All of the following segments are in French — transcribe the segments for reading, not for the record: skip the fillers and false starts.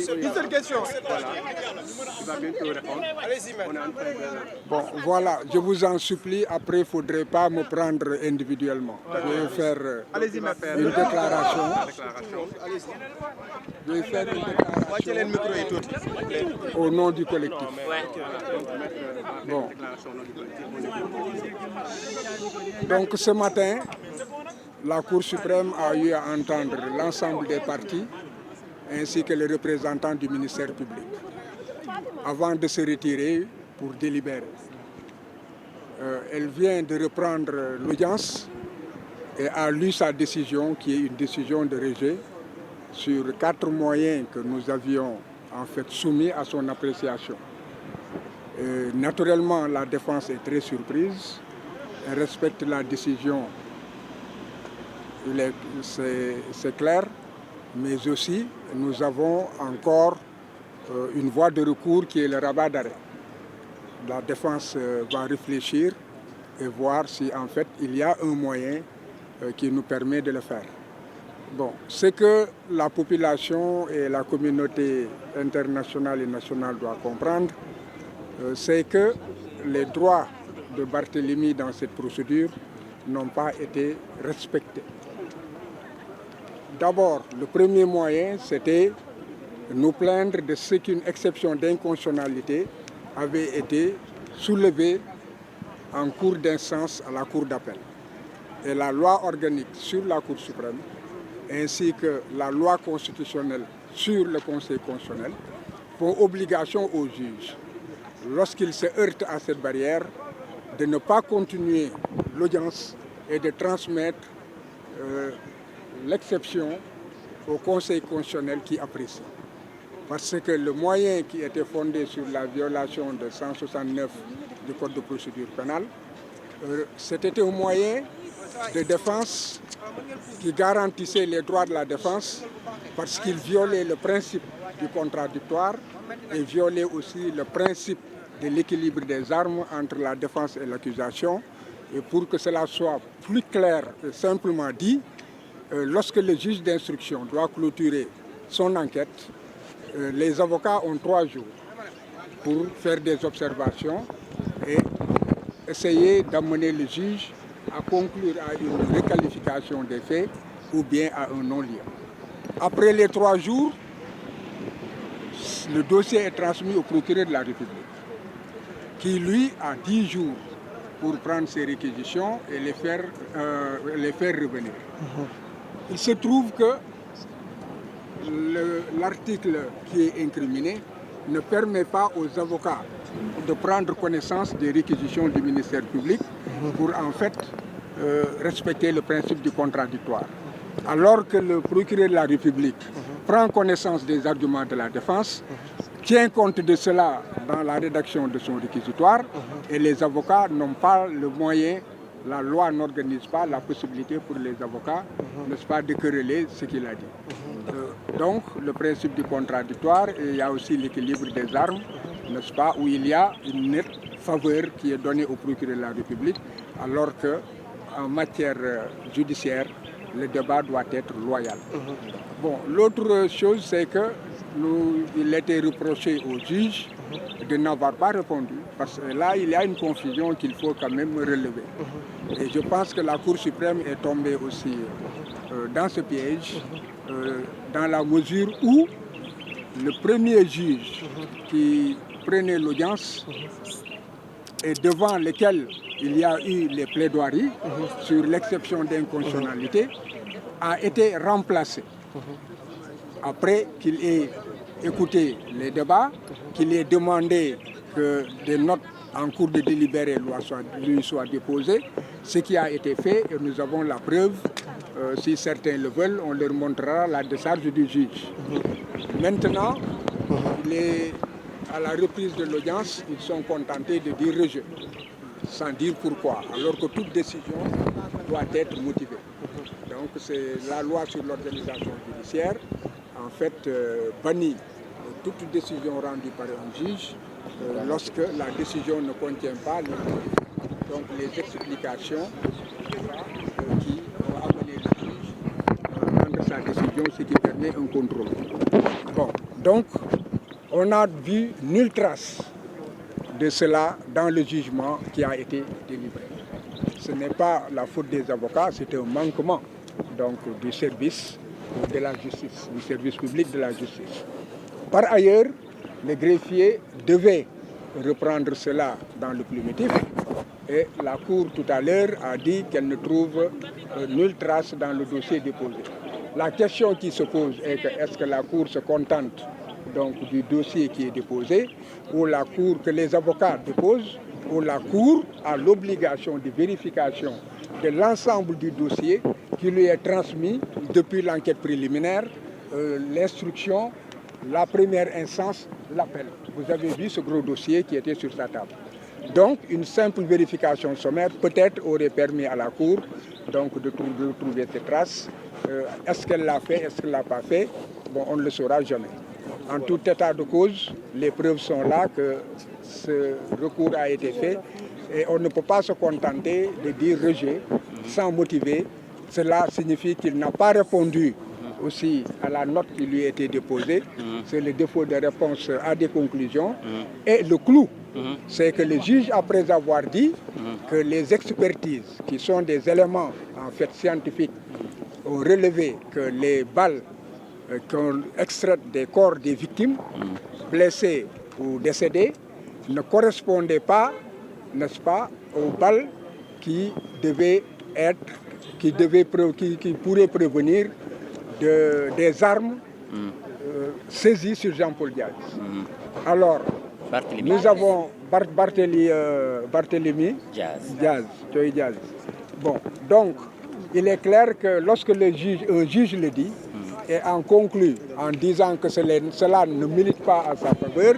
Une seule question. Voilà. Il va bientôt répondre. Allez-y, On est en train de... Bon, voilà, je vous en supplie, après, il ne faudrait pas me prendre individuellement. Je vais faire une déclaration. Je vais faire une déclaration au nom du collectif. Bon. Donc ce matin, la Cour suprême a eu à entendre l'ensemble des partis ainsi que les représentants du ministère public avant de se retirer pour délibérer. Elle vient de reprendre l'audience et a lu sa décision qui est une décision de rejet sur 4 moyens que nous avions en fait soumis à son appréciation. Naturellement, la défense est très surprise. Elle respecte la décision, c'est clair, mais aussi nous avons encore une voie de recours qui est le rabat d'arrêt. La défense va réfléchir et voir si en fait il y a un moyen qui nous permet de le faire. Bon, ce que la population et la communauté internationale et nationale doivent comprendre, c'est que les droits de Barthélemy dans cette procédure n'ont pas été respectés. D'abord, le premier moyen, c'était nous plaindre de ce qu'une exception d'inconstitutionnalité avait été soulevée en cours d'instance à la Cour d'appel. Et la loi organique sur la Cour suprême, ainsi que la loi constitutionnelle sur le Conseil constitutionnel, font obligation aux juges, lorsqu'ils se heurtent à cette barrière, de ne pas continuer l'audience et de transmettre l'exception au Conseil constitutionnel qui apprécie. Parce que le moyen qui était fondé sur la violation de 169 du Code de procédure pénale, c'était un moyen de défense qui garantissait les droits de la défense parce qu'il violait le principe du contradictoire et violait aussi le principe de l'équilibre des armes entre la défense et l'accusation. Et pour que cela soit plus clair et simplement dit, lorsque le juge d'instruction doit clôturer son enquête, les avocats ont 3 jours pour faire des observations et essayer d'amener le juge à conclure à une requalification des faits ou bien à un non-lieu. Après les 3 jours, le dossier est transmis au procureur de la République, qui lui a 10 jours pour prendre ses réquisitions et les faire revenir. Il se trouve que l'article qui est incriminé ne permet pas aux avocats de prendre connaissance des réquisitions du ministère public pour en fait respecter le principe du contradictoire. Alors que le procureur de la République prend connaissance des arguments de la défense, tient compte de cela dans la rédaction de son réquisitoire et les avocats n'ont pas le moyen, la loi n'organise pas la possibilité pour les avocats, n'est-ce pas, de quereller ce qu'il a dit. Donc le principe du contradictoire, et il y a aussi l'équilibre des armes, n'est-ce pas, où il y a une nette faveur qui est donnée au procureur de la République, alors qu'en matière judiciaire, le débat doit être loyal. Bon, l'autre chose, c'est que il était reproché au juge de n'avoir pas répondu, parce que là, il y a une confusion qu'il faut quand même relever. Et je pense que la Cour suprême est tombée aussi dans ce piège, dans la mesure où le premier juge qui prenait l'audience et devant lequel il y a eu les plaidoiries sur l'exception d'inconstitutionnalité a été remplacé. Après qu'il ait écouté les débats, qu'il ait demandé que des notes en cours de délibéré lui soient déposées, ce qui a été fait, et nous avons la preuve, si certains le veulent, on leur montrera la décharge du juge. Maintenant, à la reprise de l'audience, ils sont contentés de dire rejet, sans dire pourquoi, alors que toute décision doit être motivée. Donc c'est la loi sur l'organisation judiciaire, en fait, bannit toute décision rendue par un juge lorsque la décision ne contient pas les explications qui ont amené le juge à rendre sa décision, ce qui permet un contrôle. Bon, Donc, on n'a vu nulle trace de cela dans le jugement qui a été délivré. Ce n'est pas la faute des avocats, c'est un manquement donc, du service de la justice, du service public de la justice. Par ailleurs, le greffier devait reprendre cela dans le plumitif et la Cour tout à l'heure a dit qu'elle ne trouve nulle trace dans le dossier déposé. La question qui se pose est que est-ce que la Cour se contente donc, du dossier qui est déposé ou la Cour que les avocats déposent ou la Cour a l'obligation de vérification de l'ensemble du dossier qui lui est transmis depuis l'enquête préliminaire, l'instruction, la première instance, l'appel. Vous avez vu ce gros dossier qui était sur sa table. Donc, une simple vérification sommaire peut-être aurait permis à la Cour donc, de trouver ces traces. Est-ce qu'elle l'a fait, est-ce qu'elle ne l'a pas fait? Bon, on ne le saura jamais. En tout état de cause, les preuves sont là que ce recours a été fait et on ne peut pas se contenter de dire rejet sans motiver. Cela signifie qu'il n'a pas répondu aussi à la note qui lui a été déposée. C'est le défaut de réponse à des conclusions. Et le clou, c'est que le juge, après avoir dit que les expertises, qui sont des éléments en fait scientifiques, ont relevé que les balles qu'on extrait des corps des victimes, blessées ou décédées, ne correspondaient pas, n'est-ce pas, aux balles qui devaient être, qui pourraient prévenir des armes saisies sur Jean-Paul Diaz. Alors, nous avons Barthélemy Diaz. Bon, donc, il est clair que lorsque un juge le dit, et en conclut en disant que cela ne milite pas à sa faveur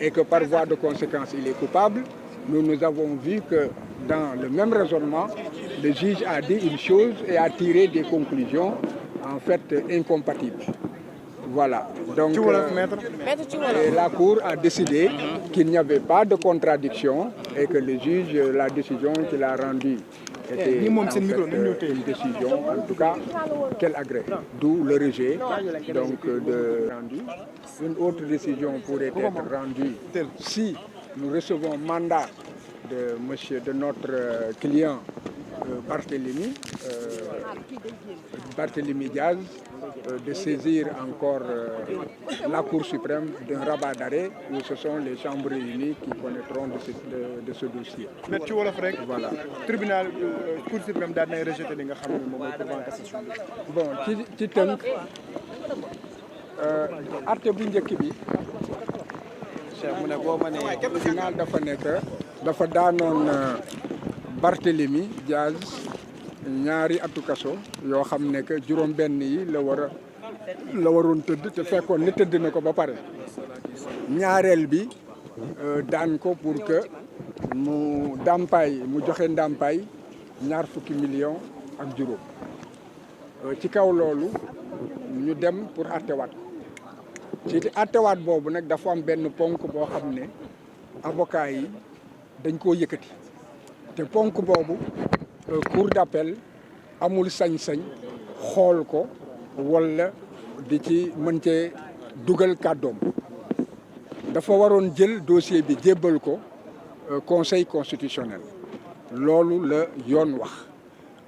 et que par voie de conséquence il est coupable, nous avons vu que dans le même raisonnement, le juge a dit une chose et a tiré des conclusions en fait incompatibles. Voilà. Donc, la Cour a décidé qu'il n'y avait pas de contradiction et que le juge, la décision qu'il a rendue était en fait, une décision, en tout cas, qu'elle agrée. D'où le rejet donc, de rendu. Une autre décision pourrait être rendue si nous recevons mandat de notre client Barthélemy Diaz de saisir encore la Cour suprême d'un rabat d'arrêt où ce sont les chambres réunies qui connaîtront de ce dossier. Mais ci wolof rek. Voilà. Tribunal Cour suprême daal nay rejeté li nga xam ne moom mooy pourvoi en cassation. Bon ci tënk arte bu njëkk bi Cheikh mu ne boo ma ne tribunal dafa daanoon Barthélemy Diaz ñaari atu kaso yoo xam ne que juróom-benn yi la waroon tëdd te fekkoon ne tëdd na ko ba pare ñaareel bi daan ko pour que mu joxe ndàmpaay ñaar fukki millions ak juróom ci kaw loolu ñu dem pour attewaat ci attewaat boobu nag dafa am benn ponk boo xam ne avocat yi dañ koo yëkkati te ponk boobu cour d'appel amul sañ-sañ xool ko walla di ci mën cee dugal kàddoom dafa waroon jël dossier bi jébbal ko conseil constitutionnel loolu la yoon wax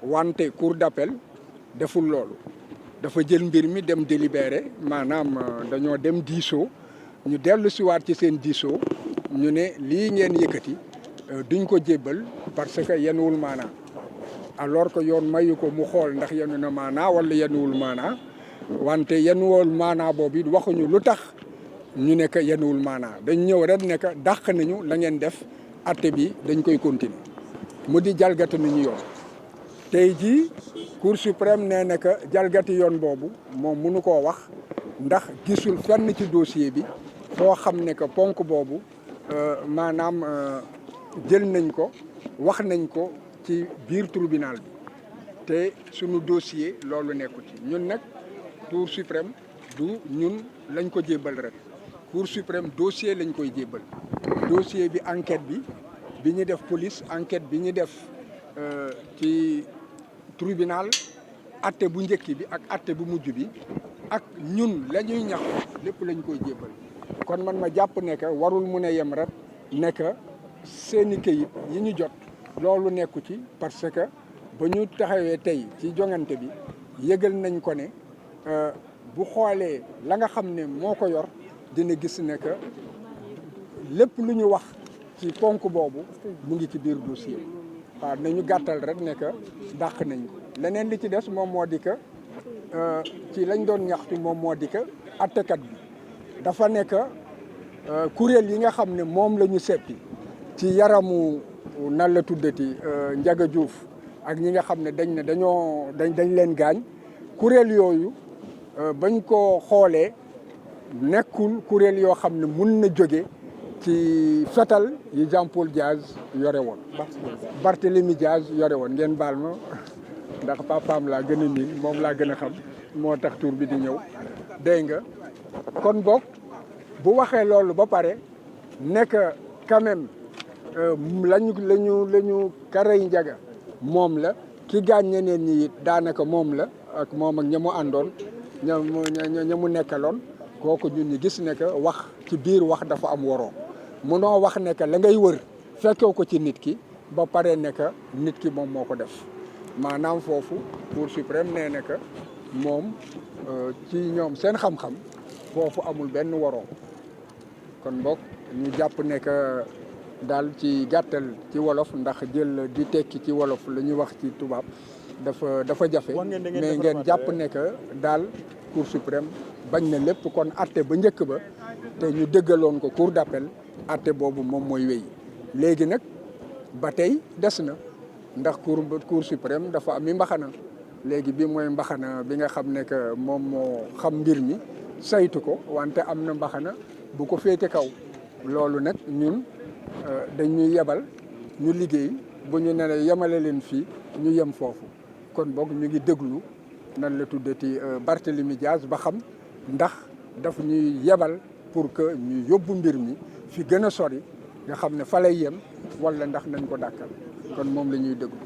wante cour d'appel deful loolu dafa jël mbir mi dem délibéré maanaam dañoo dem diisoo ñu dellu siwaat ci seen diisoo ñu ne lii ngeen yëkkati duñ ko jébbal parce que yenuwul maanaa alors que yoon mayu ko mu xool ndax yenu na maanaa wala yenuwul maanaa wante yenuwul maanaa boobu it waxuñu lu tax ñu ne que yenuwul maanaa dañ ñëw rek ne que dàq nañu la ngeen def atte bi dañ koy continuer mu di jalgati nañu yoon tey jii Cour suprême nee na que jalgati yoon boobu moom mënu koo wax ndax gisul fenn ci dossier bi foo xam ne que ponk boobu maanaam jël nañ ko wax nañ ko ci biir tribunal bi te sunu dossier loolu nekku ci ñun nag Cour suprême du ñun lañ ko jébbal rek Cour suprême dossier lañ koy jébbal dossier bi enquête bi ñu def police enquête bi ñu def ci tribunal atte bu njëkk bi ak atte bu mujj bi ak ñun la ñuy ñax lépp lañ koy jébbal kon man ma jàpp ne que warul mun a yem rek ne que seeni këyit yi ñu jot loolu nekku ci parce que ba ñu taxawee tey ci joŋante bi yëgal nañ ko ne bu xoolee la nga xam ne moo ko yor dina gis ne que lépp lu ñu wax ci ponk boobu mu ngi ci biir dossier waaw nañu gàttal rek ne que dàq nañ ko leneen li ci des moom moo di que ci lañ doon ñaxtu moom moo di que attekat bi dafa nekk kuréel yi nga xam ne moom la ñu seppi ci yaramu nan la tuddati Ndiaga Diouf ak ñi nga xam ne dañ ne dañ leen gaañ kuréel yooyu bañ ko xoolee nekkul kuréel yoo xam ne mun na jóge ci fetal yi Jean Paul Diaz yore woon Barthélémy Diaz yore woon ngeen baal ma ndax papaam laa gën a miin moom laa gën a xam moo tax tur bi di ñëw dégg nga kon boog bu waxee loolu ba pare nekk quand même lañu Karay Ndiaga moom la ki gaañ ñeneen ñi it daanaka moom la ak moom ak ña mu àndoon ña mu nekkaloon kooku ñun ñu gis ne que wax ci biir wax dafa am waroo munoo wax ne que la ngay wër fekkew ko ci nit ki ba pare ne que nit ki moom moo ko def maanaam foofu Cour suprême nee na que moom ci ñoom seen xam-xam foofu amul benn waroo kon boog ñu jàpp ne que daal ci gàttal ci wolof ndax jël di tekki ci wolof la ñuy wax ci tubaab dafa jafe mais ngeen jàpp ne que daal Cour suprême bañ na lépp kon atte ba njëkk ba te ñu dëggaloon ko cour d'appel atte boobu moom mooy wéy léegi nag ba tey des na ndax cour suprême dafa am i mbaxana léegi bi mooy mbaxana bi nga xam ne que moom moo xam mbir mi saytu ko wante am na mbaxana bu ko féete kaw loolu nag ñun dañuy yebal ñu liggéey bu ñu ne yemale leen fii ñu yem foofu kon boog ñu ngi déglu nan la tuddati Barthélémy Diaz ba xam ndax daf ñuy yebal pour que ñu yóbbu mbir mi fi gën a sori nga xam ne fa lay yem wala ndax nañ ko dàkkal kon moom la ñuy déglu